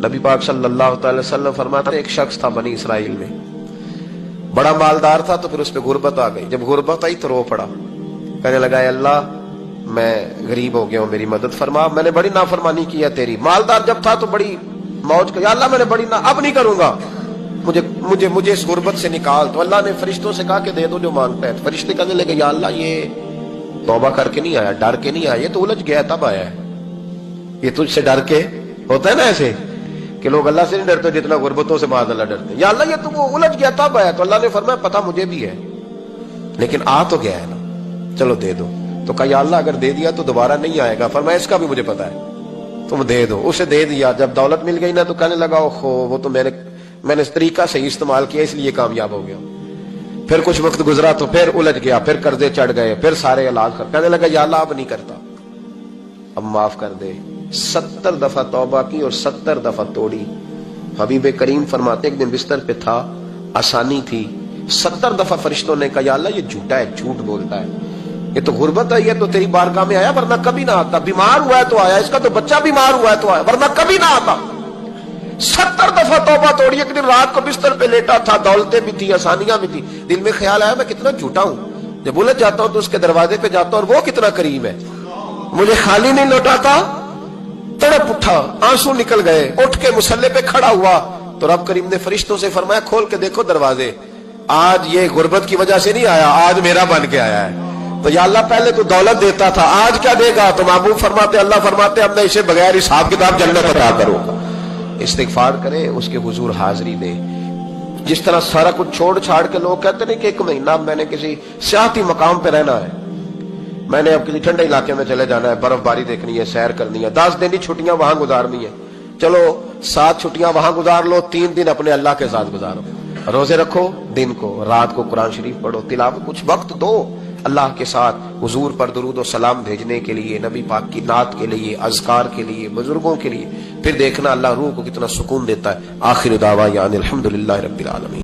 نبی پاک صلی اللہ تعالی وسلم فرماتے ہیں ایک شخص تھا بنی اسرائیل میں، بڑا مالدار تھا، تو پھر اس پہ غربت آ گئی۔ جب غربت آئی تو رو پڑا، کہنے لگا اے اللہ میں غریب ہو گیا ہوں، میری مدد فرما، میں نے بڑی نافرمانی کی ہے تیری۔ مالدار جب تھا تو بڑی موج کر، یا اللہ میں نے بڑی اب نہیں کروں گا، مجھے اس غربت سے نکال۔ تو اللہ نے فرشتوں سے کہا کہ دے دو جو مانگتا ہے۔ فرشتے کہنے لگے یا اللہ یہ توبہ کر کے نہیں آیا، ڈر کے نہیں آیا، یہ تو الجھ گیا تب آیا ہے، یہ تجھ سے ڈر کے ہوتا ہے نا ایسے کہ لوگ اللہ سے نہیں ڈرتے جتنا غربتوں سے معاذ اللہ ڈرتے، یا اللہ یہ تو وہ الجھ گیا تب آیا۔ تو اللہ نے فرمایا پتہ مجھے بھی ہے لیکن آ تو گیا ہے نا، چلو دے دو۔ تو کہا یا اللہ اگر دے دیا تو دوبارہ نہیں آئے گا، فرمایا اس کا بھی مجھے پتا ہے، تم دے دو۔ اسے دے دیا، جب دولت مل گئی نا تو کہنے لگا اوہو وہ تو میں نے اس طریقہ صحیح استعمال کیا اس لیے کامیاب ہو گیا۔ پھر کچھ وقت گزرا تو پھر الجھ گیا، پھر قرضے چڑھ گئے، پھر سارے علاج کر، کہنے لگا یا اللہ اب نہیں کرتا، اب معاف کر دے۔ 70 دفعہ توبہ کی اور 70 دفعہ توڑی۔ حبیب کریم فرماتے ایک دن بستر پہ تھا، آسانی تھی، 70 دفعہ فرشتوں نے کہا یا اللہ یہ جھوٹا ہے، جھوٹ بولتا ہے، یہ تو غربت آئی ہے تو تیری بارگاہ میں آیا ورنہ کبھی نہ آتا، بیمار ہوا ہے تو آیا، اس کا تو بچہ بیمار ہوا ہے تو آیا ورنہ کبھی نہ آتا۔ 70 دفعہ توبہ توڑی۔ ایک دن رات کو بستر پہ لیٹا تھا، دولتیں بھی تھی، آسانیاں بھی تھی، دل میں خیال آیا میں کتنا جھوٹا ہوں، جب الجھ جاتا ہوں تو اس کے دروازے پہ جاتا ہوں اور وہ کتنا قریب ہے، مجھے خالی نہیں لوٹاتا۔ تڑپ اٹھا، آنسو نکل گئے، اٹھ کے مصلے پہ کھڑا ہوا تو رب کریم نے فرشتوں سے فرمایا کھول کے دیکھو دروازے، آج یہ غربت کی وجہ سے نہیں آیا، آج میرا بن کے آیا ہے۔ تو یا اللہ پہلے تو دولت دیتا تھا، آج کیا دے گا؟ تو محبوب فرماتے اللہ فرماتے اب میں اسے بغیر حساب کتاب جنت عطا کروں گا۔ استغفار کرے، اس کے حضور حاضری دے۔ جس طرح سارا کچھ چھوڑ چھاڑ کے لوگ کہتے ہیں کہ 1 مہینہ میں نے کسی سیاحتی مقام پہ رہنا ہے، میں نے اب کسی ٹھنڈے علاقے میں چلے جانا ہے، برف باری دیکھنی ہے، سیر کرنی ہے، 10 دن کی چھٹیاں وہاں گزارنی ہے، چلو 7 چھٹیاں وہاں گزار لو، 3 دن اپنے اللہ کے ساتھ گزارو، روزے رکھو، دن کو رات کو قرآن شریف پڑھو، تلاوت، کچھ وقت دو اللہ کے ساتھ، حضور پر درود و سلام بھیجنے کے لیے، نبی پاک کی نعت کے لیے، اذکار کے لیے، بزرگوں کے لیے، پھر دیکھنا اللہ روح کو کتنا سکون دیتا ہے۔ آخر دعوانا الحمدللہ رب العالمین۔